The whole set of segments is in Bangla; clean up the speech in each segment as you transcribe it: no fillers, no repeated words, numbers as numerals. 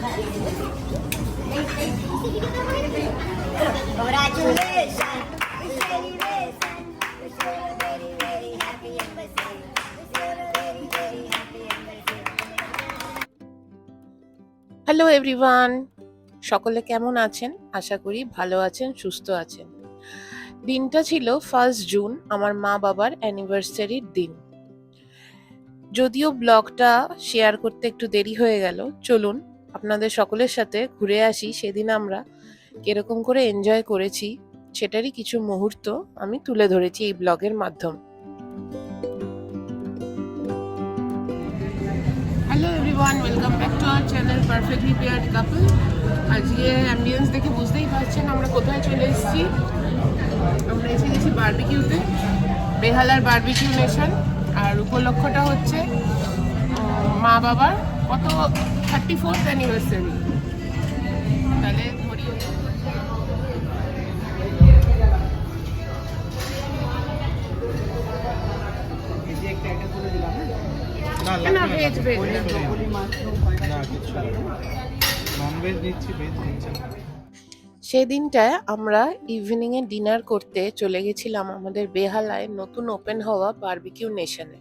হ্যালো এভরিওয়ান, সকলে কেমন আছেন? আশা করি ভালো আছেন, সুস্থ আছেন। দিনটা ছিল 1 জুন, আমার মা বাবার অ্যানিভার্সারির দিন। যদিও ব্লগটা শেয়ার করতে একটু দেরি হয়ে গেল, চলুন আপনাদের সকলের সাথে ঘুরে আসি সেদিন আমরা কিরকম করে এনজয় করেছি সেটারই কিছু মুহূর্ত আমি তুলে ধরেছি এই ব্লগের মাধ্যমে। Hello everyone, welcome back to our channel perfectly paired couple. আজকে অ্যাম্বিয়েন্স দেখে বুঝতেই পারছেন আমরা কোথায় চলে এসেছি। আমরা এসে গেছি বারবিকিউতে, বেহালার বারবিকিউ নেশন। আর উপলক্ষটা হচ্ছে মা বাবার কত 34th অ্যানিভার্সারি। তাহলে ধরি না, ভেজ ভেজ সেদিনটায় আমরা ইভিনিংয়ে ডিনার করতে চলে গেছিলাম আমাদের বেহালায় নতুন ওপেন হওয়া বারবিকিউ নেশনে।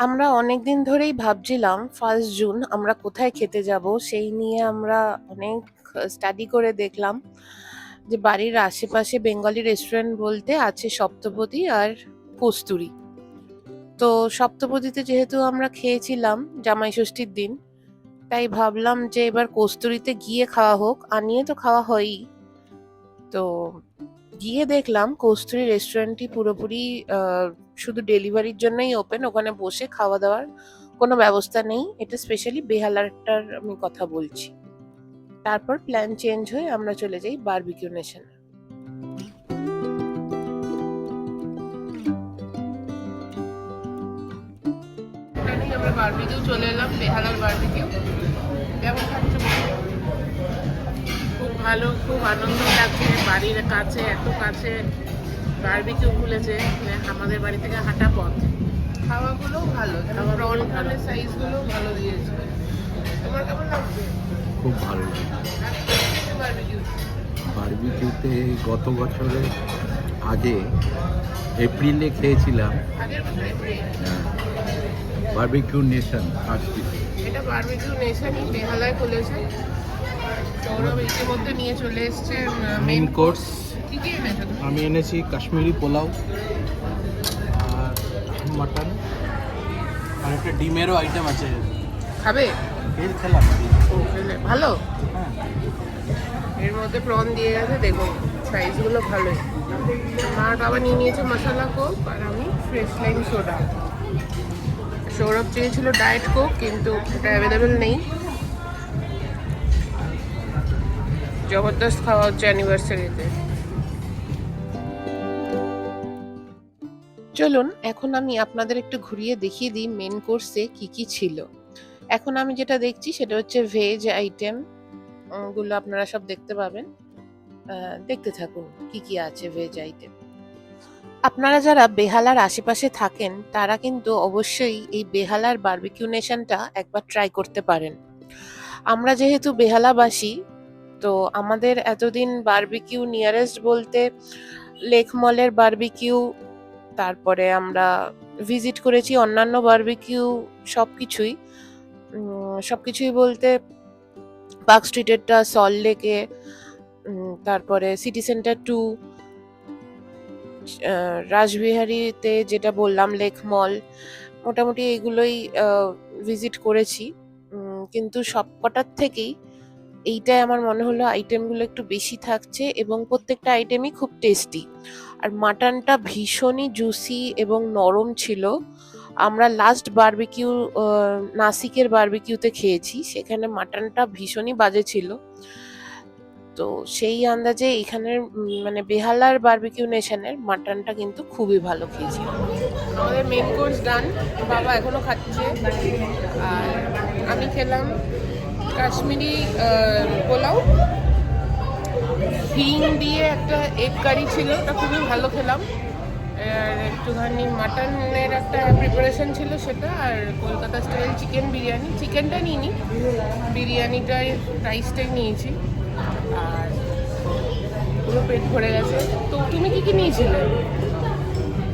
আমরা অনেকদিন ধরেই ভাবছিলাম 1 জুন আমরা কোথায় খেতে যাব, সেই নিয়ে আমরা অনেক স্টাডি করে দেখলাম যে বাড়ির আশেপাশে বেঙ্গলি রেস্টুরেন্ট বলতে আছে সপ্তপদী আর কস্তুরী। তো সপ্তপদীতে যেহেতু আমরা খেয়েছিলাম জামাই ষষ্ঠীর দিন, তাই ভাবলাম যে এবার কস্তুরীতে গিয়ে খাওয়া হোক, আনিয়ে তো খাওয়া হয়ই। তো গিয়ে দেখলাম কস্তুরী রেস্টুরেন্টটি পুরোপুরি শুধু ডেলিভারির জন্যই ওপেন, ওখানে বসে খাওয়া দাওয়ার কোনো ব্যবস্থা নেই। এটা স্পেশালি বেহালারটার আমি কথা বলছি। তারপর প্ল্যান চেঞ্জ হয়ে আমরা চলে যাই বারবিকিউ নেশনে। আমরা বারবিকিউ চলে এলাম, বেহালার বারবিকিউ। কেমন থাকছে? খুব ভালো, খুব আনন্দ লাগছে। বাড়ির কাছে, এত কাছে বারবিকিউ খুলেছে, আমাদের বাড়ি থেকে হাঁটা পথ। খাওয়াগুলো ভালো, প্রনগুলোর সাইজগুলো ভালো দিয়েছে। তোমার কেমন লাগছে? খুব ভালো বারবিকিউতে গত বছরের আগে এপ্রিলে খেয়েছিলাম। বারবিকিউ নেশন এটা বারবিকিউ নেশনই বেহালায় খুলেছে। সৌরভ ইতিমধ্যে নিয়ে চলে এসছে মেইন কোর্স। কি কি এনেছো? আমি এনেছি কাশ্মীরি পোলাও আর মাটন আর একটা ডিমেরও আইটেম আছে। খাবে? খেলাম। ভালো। হ্যাঁ, এর মধ্যে প্রন দিয়ে গেছে, দেখুন সাইজগুলো ভালোই। মা বাবা নিয়ে নিয়েছে মশলা কোক আর আমি ফ্রেশ লাইম সোডা। সৌরভ চেয়েছিল ডায়েট কোক, কিন্তু এটা অ্যাভেলেবেল নেই। জবরদস্ত খাওয়া হচ্ছে অ্যানিভার্সারিতে। চলুন এখন আমি আপনাদের একটু ঘুরিয়ে দেখিয়ে দিই মেন কোর্সে কি কি ছিল। এখন আমি যেটা দেখছি সেটা হচ্ছে ভেজ আইটেম গুলো আপনারা সব দেখতে পাবেন। দেখতে থাকুন কি কি আছে ভেজ আইটেম। আপনারা যারা বেহালার আশেপাশে থাকেন তারা কিন্তু অবশ্যই এই বেহালার বারবিকিউ নেশনটা একবার ট্রাই করতে পারেন। আমরা যেহেতু বেহালাবাসী, তো আমাদের এতদিন বারবিকিউ নিয়ারেস্ট বলতে লেক মলের বারবিকিউ, তারপরে আমরা ভিজিট করেছি অন্যান্য বারবিকিউ সবকিছুই বলতে পার্ক স্ট্রিটেরটা, সল্ট লেকে, তারপরে সিটি সেন্টার 2, রাসবিহারীতে যেটা বললাম লেক মল, মোটামুটি এগুলোই ভিজিট করেছি। কিন্তু সবকটার থেকেই এইটাই আমার মনে হলো আইটেমগুলো একটু বেশি থাকছে এবং প্রত্যেকটা আইটেমই খুব টেস্টি। আর মাটনটা ভীষণই জুসি এবং নরম ছিল। আমরা লাস্ট বারবিকিউ নাসিকের বারবিকিউতে খেয়েছি, সেখানে মাটনটা ভীষণই বাজে ছিল। তো সেই আন্দাজে এখানের মানে বেহালার বারবিকিউ নেশনের মাটনটা কিন্তু খুবই ভালো খেয়েছি। আমাদের মেন কোর্স ডান, বাবা এখনো খাচ্ছে। আর আমি খেলাম কাশ্মীরি পোলাও, হিং দিয়ে একটা এগ কারি ছিল, ওটা খুবই ভালো খেলাম। আর একটুখানি মাটনের একটা প্রিপারেশন ছিল সেটা, আর কলকাতা স্টাইল চিকেন বিরিয়ানি। চিকেনটা নিইনি, বিরিয়ানিটাই রাইসটাই নিয়েছি। আর পুরো পেট ভরে গেছে। তো তুমি কি কি নিয়েছিলে?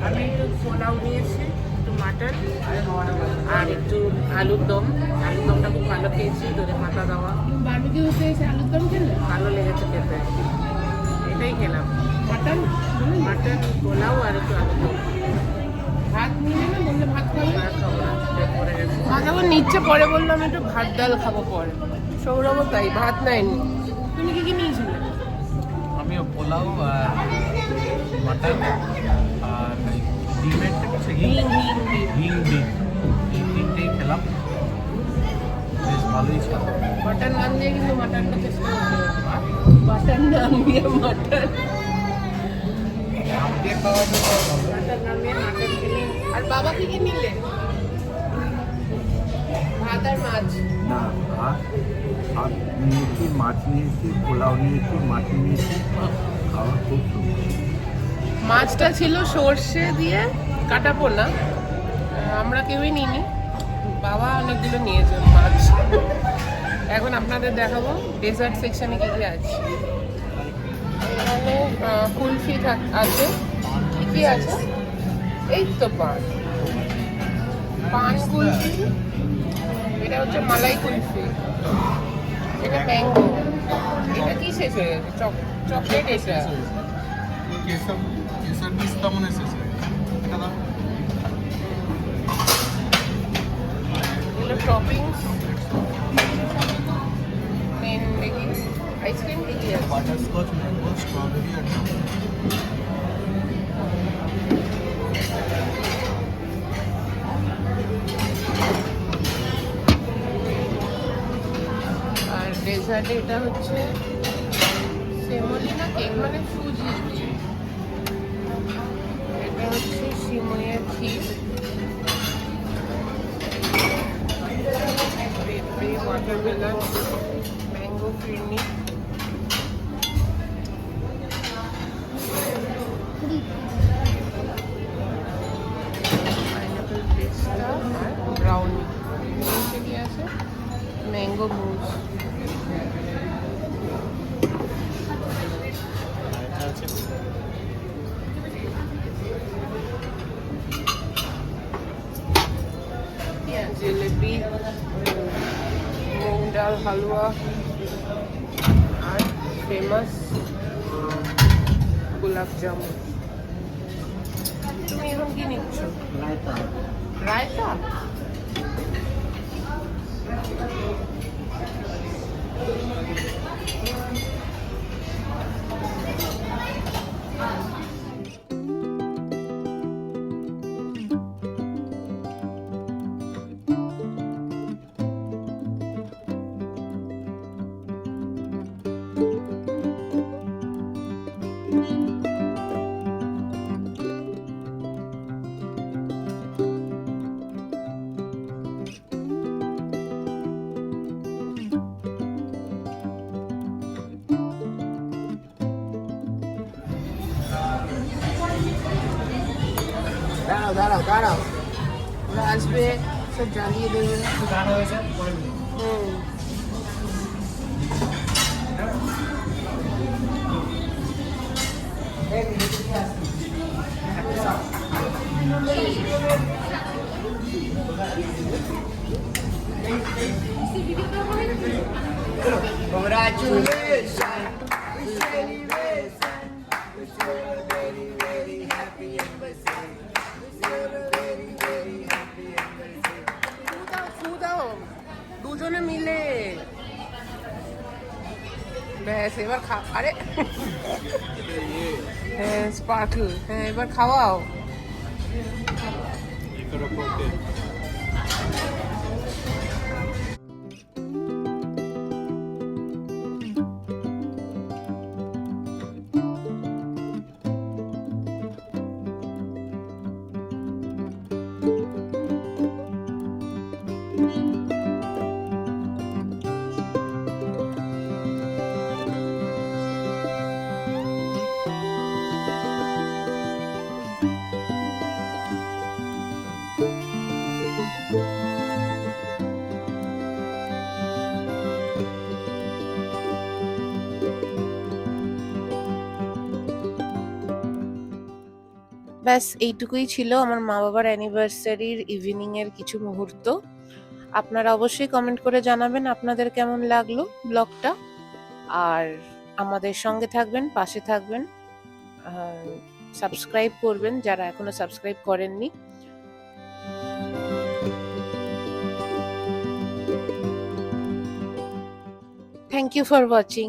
আমি একটু পোলাও নিয়েছি, একটু মাটন আর একটু আলুর দম। আলুর দমটা খুব ভালো খেয়েছি, ধরে পাতা দেওয়া, বারবিকিউতে এসে আলুর দম খেলে? ভালো লেগেছে খেতে। এটাই খেলাম, মাটন? মাটন, পোলাও আর একটু আলুর দম। ভাত নিলে না, বললে ভাত খাবে? আর খাবো না, পেট ভরে গেছে। ভাত আবার নিচ্ছে, পরে বললাম একটু ভাত ডাল খাবো পরে। সৌরভও তাই, ভাত নেয়নি। তুমি কি কি নিয়েছিলে? আমিও পোলাও আর মাটন আর ডিমের হচ্ছে হিং হিং ডিম, এই তিনটেই খেলাম, বেশ ভালোই ছিল। বাটার নান দিয়ে কিন্তু মাটনটা চেষ্টা করতে হবে। বাটার নান দিয়ে মাটন। আম দিয়ে খাওয়া তো ভালো। মাটন নামিয়ে মাটন খেলে আর বাবা কি কি নিলে? ভাত আর মাছ। না, ভাত ভাত নিয়েছি, মাছ নিয়েছি, পোলাও নিয়েছি, মাছ নিয়েছি, খাওয়া খুব সুন্দর। মাছটা ছিল সর্ষে দিয়ে কাটা পোনা, আমরা কেউই নিইনি, বাবা অনেকগুলো নিয়েছে মাছ। এখন আপনাদের দেখাবো ডেজার্ট সেকশনে কি কি আছে। এখানে কুলফি আছে। কি কি আছে? এই তো পান, পান কুলফি। এটা হচ্ছে মালাই কুলফি। এটা ম্যাঙ্গো। এটা কি শেষ হয়ে গেছে? চকলেট এটা। কেশর কেশর পিস্তা মনে শেষ হয়ে গেছে। এটা দাও। এগুলো টপিংস। মেন দেখি আইসক্রিম কি কি আছে? বাটারস্কচ, ম্যাঙ্গো, স্ট্রবেরি আর আর ডেজার্টে এটা হচ্ছে সেমোলিনা কেক, মানে সুজি। এটা হচ্ছে সিমইয়ের ক্ষীর, পেঁপে, ওয়াটারমেলন, ম্যাঙ্গো ফিরনি, পাইনাপেল পেস্তা আর ব্রাউনি। নিচে কি আছে? ম্যাঙ্গো মুজ। এটা আছে। জিলেপি, মুগ ডাল হালুয়া আর ফেমাস গোলাপ জামুন। তুমি এখন কি নিচ্ছ? রায়তা। দাঁড়াও দাঁড়াও দাঁড়াও, ওরা আসবে, সব জ্বালিয়ে দেবে। গান হয়েছে হুম। ফু দাও দুজনে মিলে। ব্যাস এবার আরে হ্যাঁ স্পার্কল, হ্যাঁ এবার খাওয়াও। ব্যাস এইটুকুই ছিল আমার মা বাবার অ্যানিভার্সারির ইভিনিং এর কিছু মুহূর্ত। আপনারা অবশ্যই কমেন্ট করে জানাবেন আপনাদের কেমন লাগলো ব্লগটা, আর আমাদের সঙ্গে থাকবেন, পাশে থাকবেন, সাবস্ক্রাইব করবেন যারা এখনো সাবস্ক্রাইব করেননি। Thank you for watching.